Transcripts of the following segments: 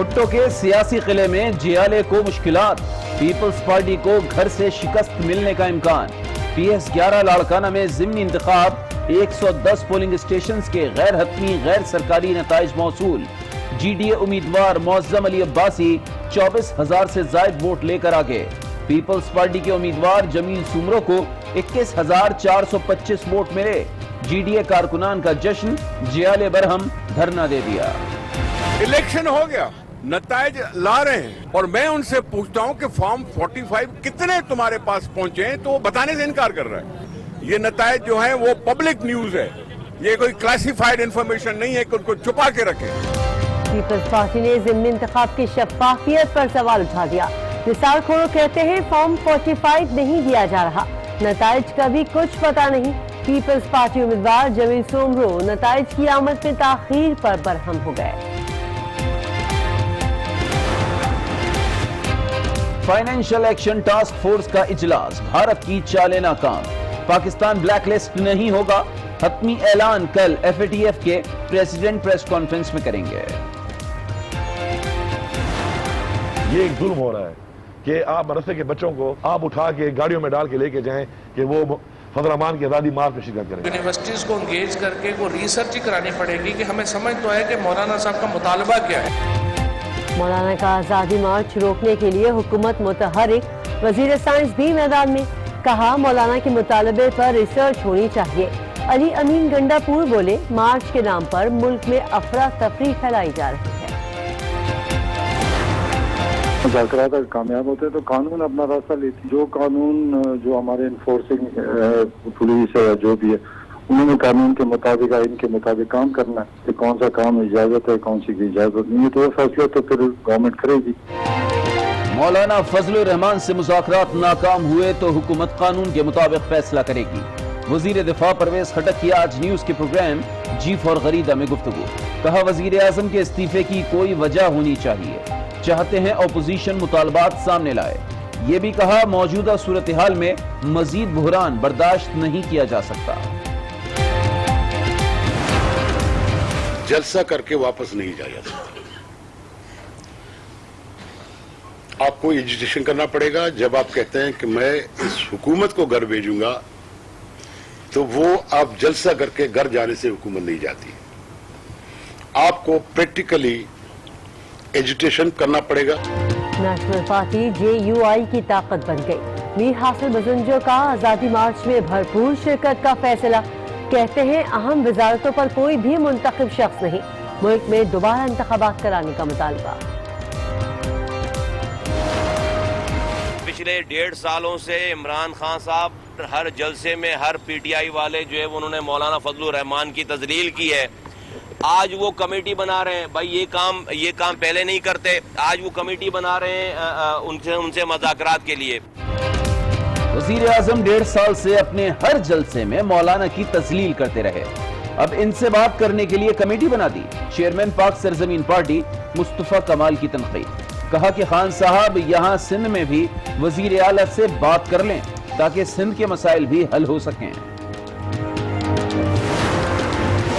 بھٹو کے سیاسی قلعے میں جیالے کو مشکلات، پیپلز پارٹی کو گھر سے شکست ملنے کا امکان۔ PS11 لاڑکانہ میں ضمنی انتخاب، 110 پولنگ اسٹیشنز کے غیر حتمی غیر سرکاری نتائج موصول۔ GDA امیدوار معظم علی عباسی 24,000 سے زائد ووٹ لے کر آگے۔ پیپلز پارٹی کے امیدوار جمیل سومرو کو 21,425 ووٹ ملے۔ GDA کارکنان کا جشن، جیالے برہم دھرنا دے دیا۔ الیکشن ہو گیا، نتائج لا رہے ہیں، اور میں ان سے پوچھتا ہوں کہ فارم 45 کتنے تمہارے پاس پہنچے ہیں، تو وہ بتانے سے انکار کر رہا ہے۔ یہ نتائج جو ہیں وہ پبلک نیوز ہے، یہ کوئی کلاسیفائیڈ انفارمیشن نہیں ہے کہ ان کو چھپا کے رکھیں۔ پیپلز پارٹی نے ضمنی انتخاب کی شفافیت پر سوال اٹھا دیا۔ مثال کھولو کہتے ہیں فارم 45 نہیں دیا جا رہا، نتائج کا بھی کچھ پتہ نہیں۔ پیپلز پارٹی امیدوار جمیل سومرو نتائج کی آمد میں تاخیر پر برہم ہو گئے۔ فائنینشل ایکشن ٹاسک فورس کا اجلاس، بھارت کی چالیں ناکام، پاکستان بلیک لسٹ نہیں ہوگا، حتمی اعلان کل FATF کے پریزیڈنٹ پریس کانفرنس میں کریں گے۔ یہ ایک ظلم ہو رہا ہے کہ آپ مدرسے کے بچوں کو آپ اٹھا کے گاڑیوں میں ڈال کے لے کے جائیں کہ وہ فضل امان کی آزادی مارچ میں شرکت کریں۔ یونیورسٹیز کو انگیج کر کے وہ ریسرچ کرانی پڑے گی کہ ہمیں سمجھ تو ہے کہ مولانا صاحب کا مطالبہ کیا ہے۔ مولانا کا آزادی مارچ روکنے کے لیے حکومت متحرک، وزیر سائنس بھی میدان میں، کہا مولانا کے مطالبے پر ریسرچ ہونی چاہیے۔ علی امین گنڈا پور بولے مارچ کے نام پر ملک میں افراتفری پھیلائی جا رہی ہے۔ مذاکرات اگر کامیاب ہوتے تو قانون اپنا راستہ لیتی، جو قانون جو ہمارے انفورسنگ پولیس ہے جو بھی ہے انہوں نے قانون کے مطابق آئین کے مطابق کام کرنا ہے کہ کون سا کام اجازت ہے کون سی کی اجازت نہیں ہے، تو وہ فیصلہ تو پھر گورنمنٹ کرے گی۔ مولانا فضل الرحمان سے مذاکرات ناکام ہوئے تو حکومت قانون کے مطابق فیصلہ کرے گی۔ وزیر دفاع پرویز خٹک کی آج نیوز کے پروگرام جی فار غریدہ میں گفتگو، کہا وزیر اعظم کے استعفے کی کوئی وجہ ہونی چاہیے، چاہتے ہیں اپوزیشن مطالبات سامنے لائے۔ یہ بھی کہا موجودہ صورتحال میں مزید بحران برداشت نہیں کیا جا سکتا۔ جلسہ کر کے واپس نہیں جایا جا سکتا، آپ کو ایجوٹیشن کرنا پڑے گا۔ جب آپ کہتے ہیں کہ میں اس حکومت کو گھر بھیجوں گا تو وہ آپ جلسہ کر کے گھر جانے سے حکومت نہیں جاتی، آپ کو پریکٹیکلی ایجوٹیشن کرنا پڑے گا۔ نیشنل پارٹی JUI کی طاقت بن گئی، میر حاصل بزنجو کا آزادی مارچ میں بھرپور شرکت کا فیصلہ، کہتے ہیں اہم وزارتوں پر کوئی بھی منتخب شخص نہیں، ملک میں دوبارہ انتخابات کرانے کا مطالبہ۔ پچھلے 1.5 سالوں سے عمران خان صاحب ہر جلسے میں ہر PTI والے جو ہے انہوں نے مولانا فضل الرحمان کی تذلیل کی ہے۔ آج وہ کمیٹی بنا رہے ہیں، بھائی یہ کام پہلے نہیں کرتے، آج وہ کمیٹی بنا رہے ہیں ان سے مذاکرات کے لیے۔ وزیر اعظم 1.5 سال سے اپنے ہر جلسے میں مولانا کی تذلیل کرتے رہے، اب ان سے بات کرنے کے لیے کمیٹی بنا دی۔ چیئرمین پاک سرزمین پارٹی مصطفیٰ کمال کی تنقید، کہا کہ خان صاحب یہاں سندھ میں بھی وزیر اعلیٰ سے بات کر لیں تاکہ سندھ کے مسائل بھی حل ہو سکیں۔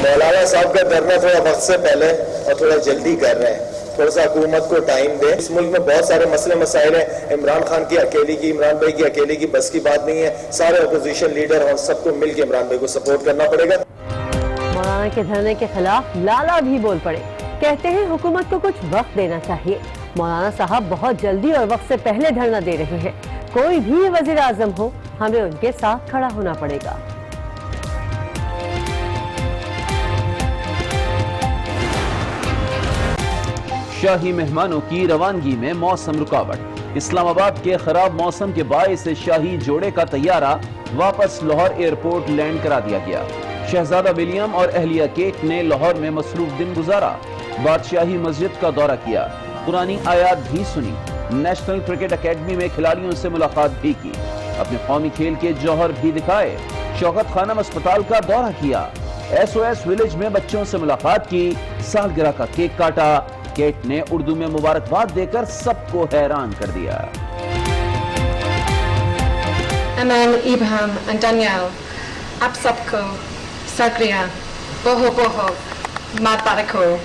مولانا صاحب کا دھرنا تھوڑا وقت سے پہلے اور تھوڑا جلدی کر رہے ہیں، تھوڑا سا حکومت کو ٹائم دے۔ اس ملک میں بہت سارے مسئلے مسائل ہیں، عمران خان کی اکیلی کی، عمران بھائی کی اکیلی کی بس کی بات نہیں ہے، سارے اپوزیشن لیڈر اور سب کو مل کے عمران بھائی کو سپورٹ کرنا پڑے گا۔ مولانا کے دھرنے کے خلاف لالا بھی بول پڑے، کہتے ہیں حکومت کو کچھ وقت دینا چاہیے، مولانا صاحب بہت جلدی اور وقت سے پہلے دھرنا دے رہے ہیں، کوئی بھی وزیر اعظم ہو ہمیں ان کے ساتھ کھڑا ہونا پڑے گا۔ شاہی مہمانوں کی روانگی میں موسم رکاوٹ، اسلام آباد کے خراب موسم کے باعث شاہی جوڑے کا طیارہ واپس لاہور ایئرپورٹ لینڈ کرا دیا گیا۔ شہزادہ ولیم اور اہلیہ کیٹ نے لاہور میں مصروف دن گزارا، بادشاہی مسجد کا دورہ کیا، قرآنی آیات بھی سنی، نیشنل کرکٹ اکیڈمی میں کھلاڑیوں سے ملاقات بھی کی، اپنے قومی کھیل کے جوہر بھی دکھائے، شوکت خانم اسپتال کا دورہ کیا، SOS ولیج میں بچوں سے ملاقات کی، سالگرہ کا کیک کاٹا۔ کیٹ نے اردو میں مبارکباد دے کر سب کو حیران کر دیا۔ امل، ابہام اور ڈینیل، آپ سب کو شکریہ، بہت بہت مبارک ہو۔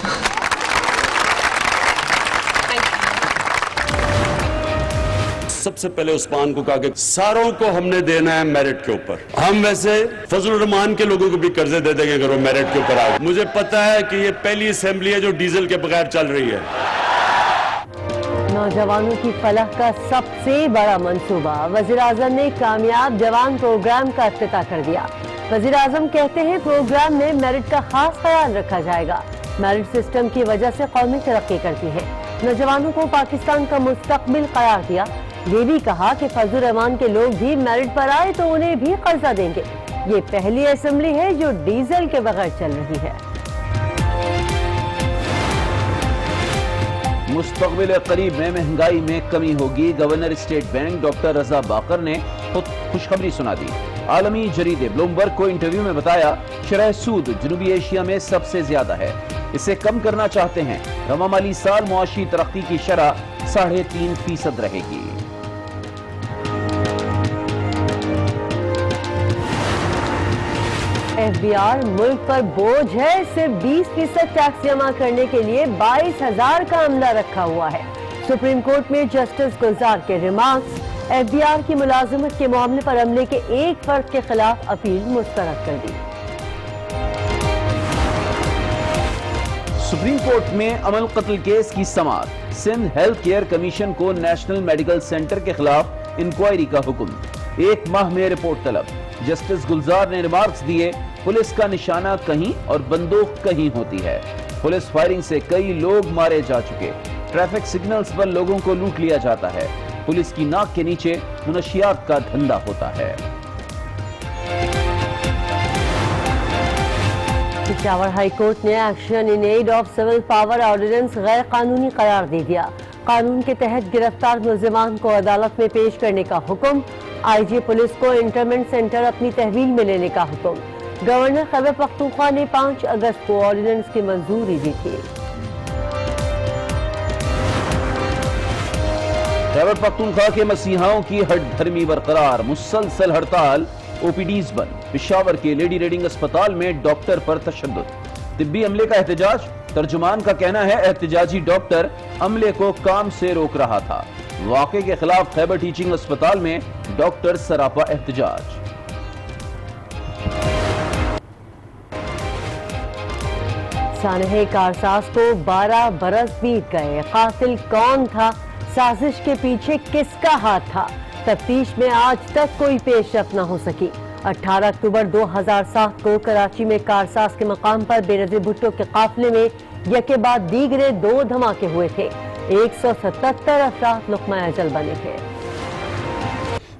سب سے پہلے عثمان کو کہا کہ ساروں کو ہم نے دینا ہے میرٹ کے اوپر. ہم ویسے فضل الرحمان کے لوگوں کو بھی قرضے دے دیں گے اگر وہ میرٹ کے اوپر آئے. مجھے پتا ہے کہ یہ پہلی اسمبلی ہے جو ڈیزل کے بغیر چل رہی ہے. نوجوانوں کی فلاح کا سب سے بڑا منصوبہ وزیر اعظم نے کامیاب جوان پروگرام کا افتتاح کر دیا. وزیر اعظم کہتے ہیں پروگرام میں میرٹ کا خاص خیال رکھا جائے گا. میرٹ سسٹم کی وجہ سے قومی ترقی کرتی ہے. نوجوانوں کو پاکستان کا مستقبل قرار دیا. یہ بھی کہا کہ فضل الرحمان کے لوگ بھی میرٹ پر آئے تو انہیں بھی قرضہ دیں گے. یہ پہلی اسمبلی ہے جو ڈیزل کے بغیر چل رہی ہے. مستقبل قریب میں مہنگائی میں کمی ہوگی. گورنر اسٹیٹ بینک ڈاکٹر رضا باقر نے خود خوشخبری سنا دی. عالمی جریدے بلومبرگ کو انٹرویو میں بتایا شرح سود جنوبی ایشیا میں سب سے زیادہ ہے. اسے کم کرنا چاہتے ہیں. رواں مالی سال معاشی ترقی کی شرح 3.5% رہے گی. ایف بی آر ملک پر بوجھ ہے. صرف 20% ٹیکس جمع کرنے کے لیے 22,000 کا عملہ رکھا ہوا ہے. سپریم کورٹ میں جسٹس گلزار کے ریمارکس. ایف بی آر کی ملازمت کے معاملے پر عملے کے ایک فرد کے خلاف اپیل مسترد کر دی. سپریم کورٹ میں عمل قتل کیس کی سماعت. سندھ ہیلتھ کیئر کمیشن کو نیشنل میڈیکل سینٹر کے خلاف انکوائری کا حکم. 1 ماہ میں رپورٹ طلب. جسٹس گلزار نے ریمارکس دیے پولیس کا نشانہ کہیں اور بندوق کہیں ہوتی ہے. پولیس فائرنگ سے کئی لوگ مارے جا چکے. ٹریفک سگنلز پر لوگوں کو لوٹ لیا جاتا ہے. پولیس کی ناک کے نیچے منشیات کا دھندا ہوتا ہے. پشاور ہائی کورٹ نے action in aid of civil power ordinance غیر قانونی قرار دے دیا. قانون کے تحت گرفتار ملزمان کو عدالت میں پیش کرنے کا حکم. آئی جی پولیس کو انٹرمنٹ سینٹر اپنی تحویل میں لینے کا حکم. گورنر خیبر پختونخوا نے 5 اگست کو آرڈیننس کی منظوری دی تھی. خیبر پختونخوا کے مسیحاؤں کی ہٹ دھرمی برقرار. مسلسل ہڑتال. او پی ڈیز بند. پشاور کے لیڈی ریڈنگ اسپتال میں ڈاکٹر پر تشدد. طبی عملے کا احتجاج. ترجمان کا کہنا ہے احتجاجی ڈاکٹر عملے کو کام سے روک رہا تھا. واقعے کے خلاف خیبر ٹیچنگ اسپتال میں ڈاکٹر سراپا احتجاج. سانحہ کارساز کو 12 برس بیت گئے. قاتل کون تھا؟ سازش کے پیچھے کس کا ہاتھ تھا؟ تفتیش میں آج تک کوئی پیش رفت نہ ہو سکی. 18 اکتوبر 2007 کو کراچی میں کارساز کے مقام پر بے نظیر بھٹو کے قافلے میں یکے بعد دیگرے 2 دھماکے ہوئے تھے. 177 افراد لقمہ اجل بنے تھے.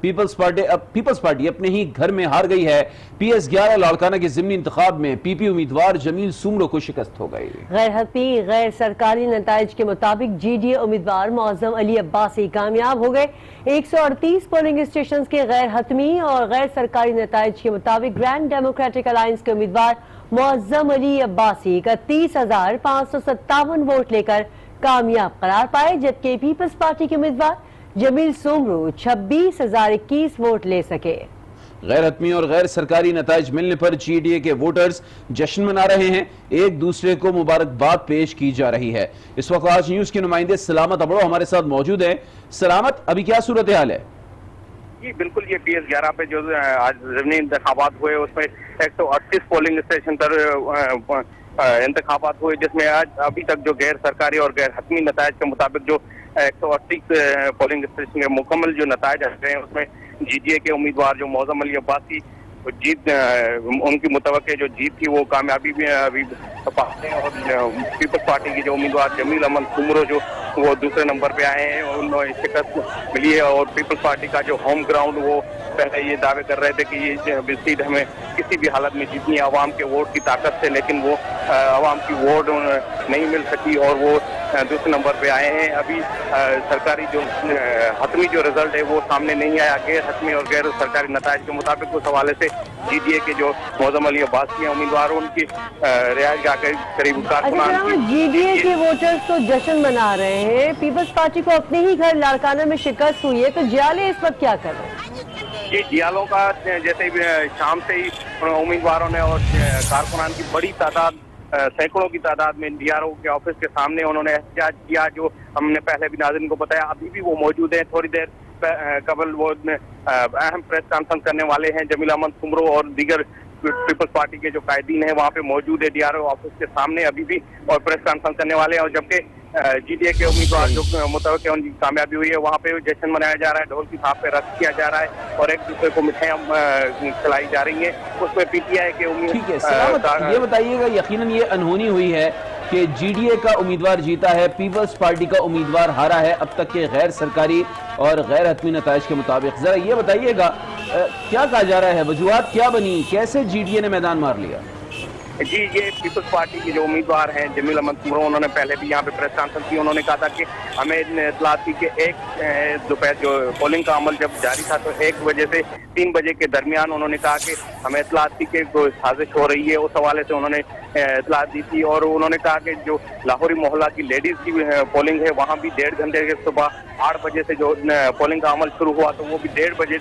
پیپلز پارٹی اپنے ہی گھر میں ہار گئی ہے. پی ایس 11 لاڑکانہ کے ضمنی انتخاب میں پی پی امیدوار جمیل سومرو کو شکست ہو گئی. غیر حتمی غیر سرکاری نتائج کے مطابق جی ڈی اے امیدوار معظم علی عباسی کامیاب ہو گئے. 138 پولنگ اسٹیشنز کے غیر حتمی اور غیر سرکاری نتائج کے مطابق گرینڈ ڈیموکریٹک الائنس کے امیدوار معظم علی عباسی 31,557 ووٹ لے کر کامیاب قرار پائے، جبکہ پیپلز پارٹی کے امیدوار جمیل سومرو 26,021 ووٹ لے سکے. غیر حتمی اور غیر سرکاری نتائج ملنے پر جی ڈی اے کے ووٹرز جشن منا رہے ہیں. ایک دوسرے کو مبارکباد پیش کی جا رہی ہے. اس وقت آج نیوز کے نمائندے سلامت ابڑو ہمارے ساتھ موجود ہیں. سلامت، ابھی کیا صورتحال ہے؟ جی بالکل، یہ پی ایس 11 پہ جو آج ضمنی انتخابات ہوئے اس میں 138 پولنگ اسٹیشن پر انتخابات ہوئے، جس میں آج ابھی تک جو غیر سرکاری اور غیر حتمی نتائج کے مطابق جو 138 پولنگ اسٹیشن کے مکمل جو نتائج آ رہے ہیں اس میں جی ڈی اے کے امیدوار جو معظم علی عباسی جیت، ان کی متوقع جو جیت تھی وہ کامیابی بھی ابھی پاتے ہیں، اور پیپلز پارٹی کی جو امیدوار جمیل احمد سومرو جو وہ دوسرے نمبر پہ آئے ہیں، انہوں نے شکست ملی ہے. اور پیپلز پارٹی کا جو ہوم گراؤنڈ وہ پہلے یہ دعوے کر رہے تھے کہ یہ سیٹ ہمیں کسی بھی حالت میں جیتنی ہے عوام کے ووٹ کی طاقت سے، لیکن وہ عوام کی ووٹ نہیں مل سکی اور وہ دوسرے نمبر پہ آئے ہیں. ابھی سرکاری جو حتمی جو رزلٹ ہے وہ سامنے نہیں آیا. غیر حتمی اور غیر سرکاری نتائج کے مطابق اس حوالے سے جی ڈی اے کے جو معظم علی عباسی ہیں امیدوار ان کی رہائش گاہ کے قریب کارکنان جی ڈی اے کے ووٹرز تو جشن منا رہے ہیں. پیپلز پارٹی کو اپنے ہی گھر لاڑکانہ میں شکست ہوئی ہے، تو جیالے اس وقت کیا کر رہے ہیں؟ یہ جیالوں کا جیسے شام سے ہی امیدواروں نے اور کارکنان کی بڑی تعداد، سینکڑوں کی تعداد میں ڈی آر او کے آفس کے سامنے انہوں نے احتجاج کیا، جو ہم نے پہلے بھی ناظرین کو بتایا. ابھی بھی وہ موجود ہیں. تھوڑی دیر कबल वो अहम प्रेस कॉन्फ्रेंस करने वाले हैं। जमील अहमद सुमरो और दीगर पीपल्स पार्टी के जो कायदीन हैं वहाँ पे मौजूद है डीआरओ ऑफिस के सामने अभी भी, और प्रेस कॉन्फ्रेंस करने वाले हैं। और जबकि जीडीए के उम्मीदवार जो मुतवक्किल उनकी कामयाबी हुई है वहाँ पे जश्न मनाया जा रहा है, ढोल की थाप पे रक्स किया जा रहा है और एक दूसरे को मिठाइयाँ खिलाई जा रही हैं। उसमें पीटीआई के ठीक है सलामत, ये बताइएगा यकीनन ये अनहोनी हुई है कि जीडीए का उम्मीदवार जीता है, पीपल्स पार्टी का उम्मीदवार हारा है अब तक के गैर सरकारी और गैर हतमी नताइज के मुताबिक। जरा ये बताइएगा क्या कहा जा रहा है, वजूहात क्या बनी, कैसे जीडीए ने मैदान मार लिया? जी, ये पीपल्स पार्टी के जो उम्मीदवार हैं जमील अहमद सुमरो, उन्होंने पहले भी यहाँ पे प्रेस कॉन्फ्रेंस की। उन्होंने कहा था कि हमें इत्तला थी कि एक दोपहर जो पोलिंग का अमल जब जारी था तो 1 बजे से 3 बजे के दरमियान उन्होंने कहा कि हमें इत्तला थी कि कोई साजिश हो रही है। उस हवाले से उन्होंने इत्तला दी थी और उन्होंने कहा कि जो लाहौरी मोहल्ला की लेडीज की पोलिंग है वहाँ भी 1.5 घंटे के सुबह 8 बजे से जो पोलिंग का अमल शुरू हुआ तो वो भी 1.5 बजे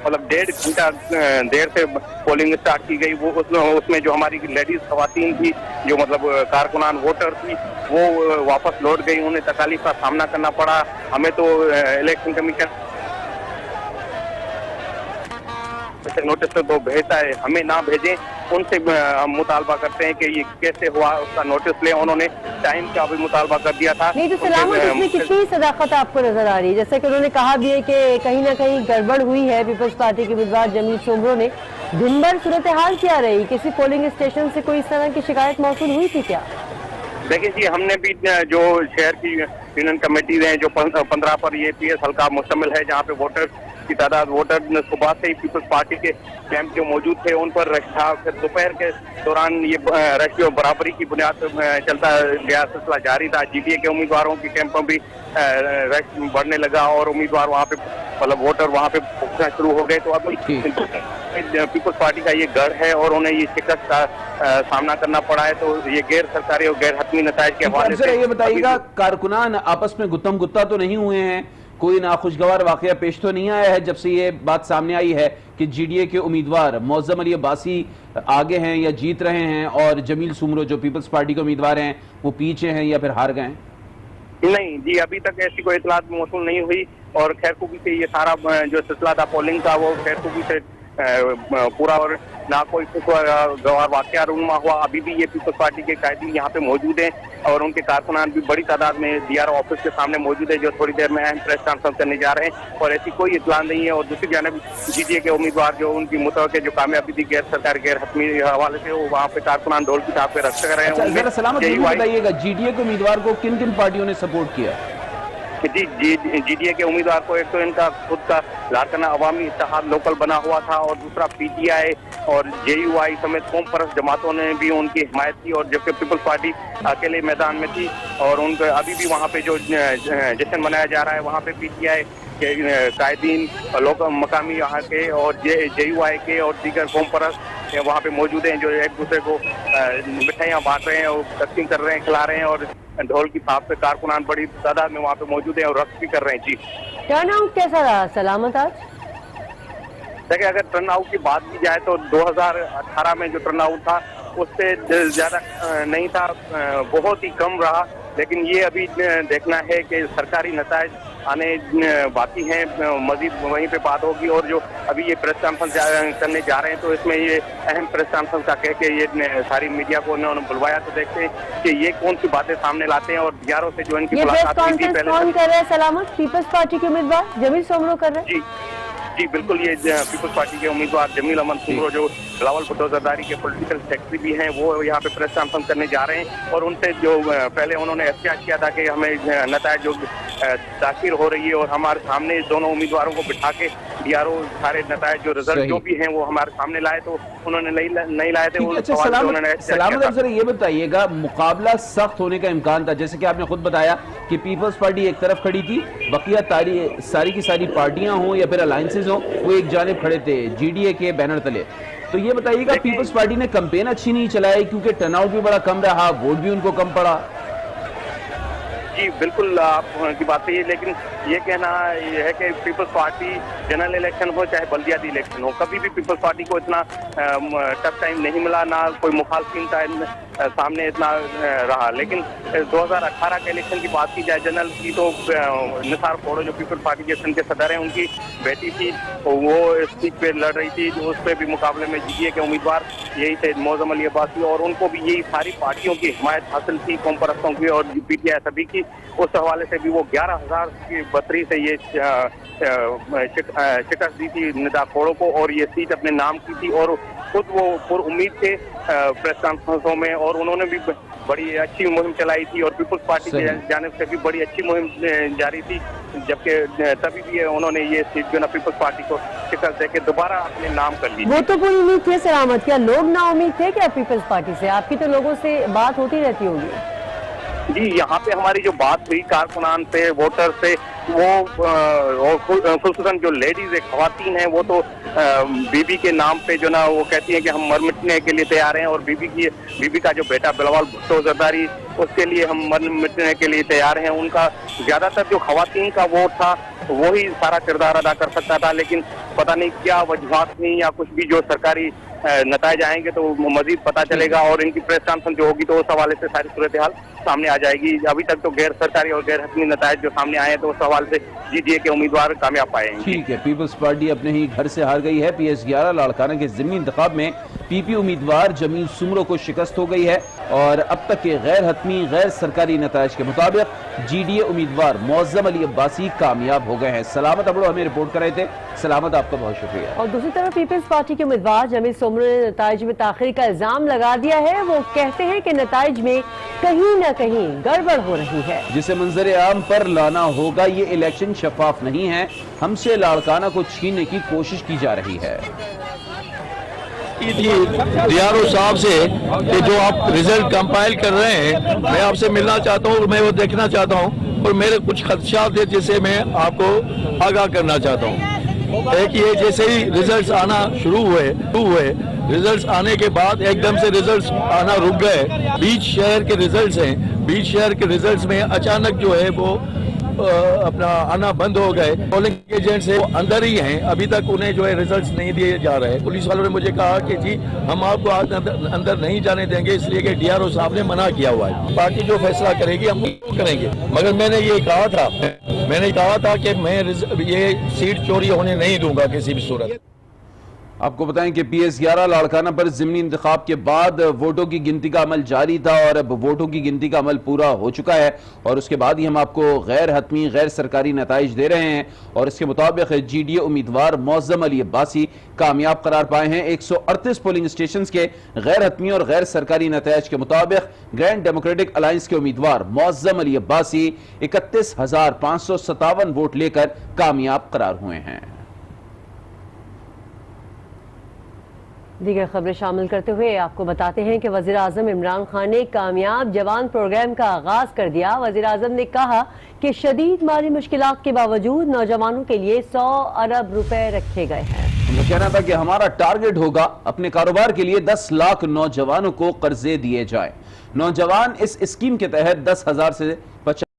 मतलब 1.5 घंटा देर से पोलिंग स्टार्ट की गई। वो उसमें जो हमारी लेडीज खवातीन थी जो मतलब कारकुनान वोटर थी वो वापस लौट गई, उन्हें तकालीफ का सामना करना पड़ा। हमें तो इलेक्शन कमीशन नोटिस तो भेजता है, हमें ना भेजें, उनसे हम मुतालबा करते हैं कि ये कैसे हुआ उसका नोटिस लें। उन्होंने टाइम का भी मुतालबा कर दिया था। नहीं तो सलामत, इसमें कितनी सदाकत आपको नजर आ रही है? जैसे कि उन्होंने कहा भी है कि कहीं ना कहीं गड़बड़ हुई है, पीपल्स पार्टी के उम्मीदवार जमील सुमरो ने दिन भर सूरत हाल क्या रही, किसी पोलिंग स्टेशन से कोई इस तरह की शिकायत मौसूल हुई थी क्या? देखिए जी, हमने भी जो शहर की यूनियन कमेटी हैं जो 15 पर ये पीएस हल्का मुश्तमिल है जहाँ पे वोटर की तादाद वोटर सुबह से ही पीपल्स पार्टी के कैंप जो मौजूद थे उन पर रश था। फिर दोपहर के दौरान ये रश जो बराबरी की बुनियाद पर चलता गया सिलसिला जारी था। जीडीए के उम्मीदवारों के कैंप में भी रश बढ़ने लगा और उम्मीदवार वहाँ पे मतलब वोटर वहाँ पे पहुंचना शुरू हो गए। तो अब पीपल्स पार्टी का ये गढ़ है और उन्हें ये शिकस्त का सामना करना पड़ा है। तो ये गैर सरकारी और गैर हतमी नताइज के हवाले से ये बताइएगा, कारकुनान आपस में गुत्तम गुत्ता तो नहीं हुए हैं, कोई नाखुशगवार वाकया पेश तो नहीं आया है जब से ये बात सामने आई है कि जीडीए के उम्मीदवार मौज़म अली अब्बासी आगे हैं या जीत रहे हैं और जमील सुमरो जो पीपल्स पार्टी के उम्मीदवार हैं वो पीछे हैं या फिर हार गए हैं? नहीं जी, अभी तक ऐसी कोई इतलात मौसूल नहीं हुई और खैरखूबी से ये सारा जो सिलसिला था पोलिंग का वो खैरखूबी से पूरा और ना कोई गवार वाकया रूनमा हुआ। अभी भी ये पीपल्स पार्टी के कायदीन यहाँ पे मौजूद हैं और उनके कारकुनान भी बड़ी तादाद में डीआरओ ऑफिस के सामने मौजूद है जो थोड़ी देर में अहम प्रेस कॉन्फ्रेंस करने जा रहे हैं और ऐसी कोई इतला नहीं है। और दूसरी जानब जीडीए के उम्मीदवार जो उनकी मुतवक्किल जो कामयाबी थी गैर सरकारी गैर हतमी हवाले से वो वहाँ पे कारकुनान ढोल की थाप पे रख रहे हैं। सलामत बताइएगा, जीडीए के उम्मीदवार को किन किन पार्टियों ने सपोर्ट किया? जी, जीडीए के उम्मीदवार को एक तो इनका खुद का लारकाना अवामी इत्तेहाद लोकल बना हुआ था और दूसरा पीटीआई और जेयूआई समेत कौम परस्त जमातों ने भी उनकी हिमायत की और जबकि पीपल्स पार्टी अकेले मैदान में थी और उनके अभी भी वहाँ पे जो जश्न मनाया जा रहा है वहाँ पे पीटीआई के कायदीन लोग मकामी यहाँ के और जेयूआई के और दीगर कौम परस्त वहाँ पे मौजूद हैं जो एक दूसरे को मिठाइयाँ बांट रहे हैं और तकसीम कर रहे हैं, खिला रहे हैं और ढोल की थाप पे कारकुनान बड़ी तादाद में वहाँ पे मौजूद है और रक्स भी कर रहे हैं। जी, टर्नआउट कैसा रहा सलामत आज? देखिए, अगर टर्नआउट की बात की जाए तो 2018 में जो टर्नआउट था उससे ज्यादा नहीं था, बहुत ही कम रहा। लेकिन ये अभी देखना है कि सरकारी नताइज आने बाकी हैं, मजीद वहीं पे बात होगी। और जो अभी ये प्रेस कॉन्फ्रेंस करने जा रहे हैं तो इसमें ये अहम प्रेस कॉन्फ्रेंस का कह के ये सारी मीडिया को उन्होंने बुलवाया तो देखते हैं कि ये कौन सी बातें सामने लाते हैं। और डीआरओ से जो इनकी मुलाकात हुई थी पहले, कौन कर रहा है सलामत? पीपल्स पार्टी के उम्मीदवार जमील सुमरो कर रहे हैं? जी बिल्कुल, ये पीपल्स पार्टी के उम्मीदवार जमील अहमद सुमरो जो बिलावल भुट्टो जरदारी के पॉलिटिकल सेक्रेटरी भी हैं वो यहाँ पे प्रेस कॉन्फ्रेंस करने जा रहे हैं। और उनसे जो पहले उन्होंने एहतियात किया था कि हमें नताइज जो तासीर हो रही है और हमारे सामने दोनों उम्मीदवारों को बिठा के डीआरओ सारे नताइज जो रिजल्ट जो भी हैं वो हमारे सामने लाए तो उन्होंने नहीं लाए थे। सलामत अफसर, ये बताइएगा, मुकाबला सख्त होने का इम्कान था जैसे कि आपने खुद बताया कि पीपल्स पार्टी एक तरफ खड़ी थी, बकिया सारी की सारी पार्टियां हों या फिर अलायंसेज हों वो एक जानिब खड़े थे जीडीए के बैनर तले। तो ये बताइएगा, पीपल्स पार्टी ने कैंपेन अच्छी नहीं चलाई क्योंकि टर्नआउट भी बड़ा कम रहा, वोट भी उनको कम पड़ा? जी बिल्कुल, आपकी बात सही है, लेकिन ये कहना ये है कि पीपल्स पार्टी जनरल इलेक्शन हो चाहे बल्दियाती इलेक्शन हो, कभी भी पीपल्स पार्टी को इतना टफ टाइम नहीं मिला, ना कोई मुखालफिन का सामने इतना रहा। लेकिन 2018 के इलेक्शन की बात की जाए जनरल की, तो निसार खोड़ो जो पीपल्स पार्टी के सन के सदर हैं, उनकी बेटी थी, वो इस सीट पे लड़ रही थी, उस पर भी मुकाबले में जीडीए के उम्मीदवार यही थे मौजम अली अब्बासी, और उनको भी यही सारी पार्टियों की हिमायत हासिल थी, कौम परस्तों की और पीटीआई सभी की। उस हवाले से भी वो 11,000 की बतरी से ये शिकस्त दी थी निदा खोड़ो को, और ये सीट अपने नाम की थी, और खुद वो पुर उम्मीद थे प्रेस कॉन्फ्रेंसों में, और उन्होंने भी बड़ी अच्छी मुहिम चलाई थी, और पीपल्स पार्टी की जानिब से भी बड़ी अच्छी मुहिम जारी थी, जबकि तभी भी उन्होंने ये सीट जो ना पीपल्स पार्टी को शिकस्त दे के दोबारा अपने नाम कर ली। वो तो पूरी उम्मीद थे सलामत, क्या लोग ना उम्मीद थे क्या पीपल्स पार्टी से? आपकी तो लोगों से बात होती रहती होगी। जी, यहाँ पे हमारी जो बात हुई कारकुनान से, वोटर से, वो खुसूसन जो लेडीज है, खवातीन हैं, वो तो बीबी के नाम पे जो ना वो कहती हैं कि हम मर मिटने के लिए तैयार हैं, और बीबी का जो बेटा बिलावल भुट्टो जरदारी, उसके लिए हम मर मिटने के लिए तैयार हैं। उनका ज्यादातर जो खवातीन का वोट था वही सारा किरदार अदा कर सकता था, लेकिन पता नहीं क्या वजूहात थी या कुछ भी, जो सरकारी नताइज आएंगे तो मजीद पता चलेगा, और इनकी प्रेस कॉन्फ्रेंस जो होगी तो उस हवाले से सारी सूरत हाल सामने आ जाएगी। अभी तक तो गैर सरकारी और गैर हतमी नताइज जो सामने आए हैं, तो उस हवाले से जीडीए के उम्मीदवार कामयाब पाए हैं। ठीक है, पीपल्स पार्टी अपने ही घर से हार गई है। PS11 लाड़काना के ज़िमनी इंतखाब में पीपी उम्मीदवार जमील सुमरो को शिकस्त हो गई है, और अब तक के गैर हतमी गैर सरकारी नताइज के मुताबिक जीडीए उम्मीदवार मौजम अली अब्बासी कामयाब हो गए हैं। सलामत अबड़ो हमें रिपोर्ट कर रहे थे। सलामत, आपका बहुत शुक्रिया। और दूसरी तरफ पीपल्स पार्टी के उम्मीदवार जमील सुमरो ने नताइज में ताखिर का इल्जाम लगा दिया है। वो कहते हैं कि नताइज में कहीं न कहीं गड़बड़ हो रही है, जिसे मंजर आम पर लाना होगा। ये इलेक्शन शफाफ नहीं है, हमसे लाड़काना को छीनने की कोशिश की जा रही है। डीआरओ साहब से कि जो आप रिजल्ट कंपाइल कर रहे हैं, मैं आपसे मिलना चाहता हूँ, मैं वो देखना चाहता हूँ, और मेरे कुछ खदशात है जिसे मैं आपको आगाह करना चाहता हूँ। एक ये जैसे ही रिजल्ट्स आना शुरू हुए रिजल्ट्स आने के बाद एकदम से रिजल्ट्स आना रुक गए। बीच शहर के रिजल्ट्स हैं, बीच शहर के रिजल्ट्स में अचानक जो है वो अपना आना बंद हो गए। पोलिंग एजेंट्स है वो अंदर ही हैं, अभी तक उन्हें जो है रिजल्ट्स नहीं दिए जा रहे। पुलिस वालों ने मुझे कहा कि जी हम आपको आज अंदर नहीं जाने देंगे, इसलिए कि डीआरओ साहब ने मना किया हुआ है। पार्टी जो फैसला करेगी हम वो करेंगे, मगर मैंने कहा था कि मैं ये सीट चोरी होने नहीं दूंगा किसी भी सूरत। आपको बताएं कि PS11 लाड़काना पर ज़िमनी इंतखाब के बाद वोटों की गिनती का अमल जारी था, और अब वोटों की गिनती का अमल पूरा हो चुका है, और उसके बाद ही हम आपको गैर हतमी गैर सरकारी नताइज दे रहे हैं। और इसके मुताबिक जीडीए उम्मीदवार मौजम अली अब्बासी कामयाब करार पाए हैं। 138 पोलिंग स्टेशन के गैर हतमी और गैर सरकारी नताइज के मुताबिक ग्रैंड डेमोक्रेटिक अलायंस के उम्मीदवार मौजम अली अब्बासी 31,557 वोट लेकर कामयाब करार हुए हैं। दीगर खबरें शामिल करते हुए आपको बताते हैं कि वज़ीर आज़म इमरान खान ने कामयाब जवान प्रोग्राम का आगाज कर दिया। वज़ीर आज़म ने कहा कि शदीद माली मुश्किलात के बावजूद नौजवानों के लिए 100 अरब रुपए रखे गए हैं। उनका कहना था कि हमारा टारगेट होगा अपने कारोबार के लिए 10 लाख नौजवानों को कर्जे दिए जाए। नौजवान इस स्कीम के तहत 10,000 से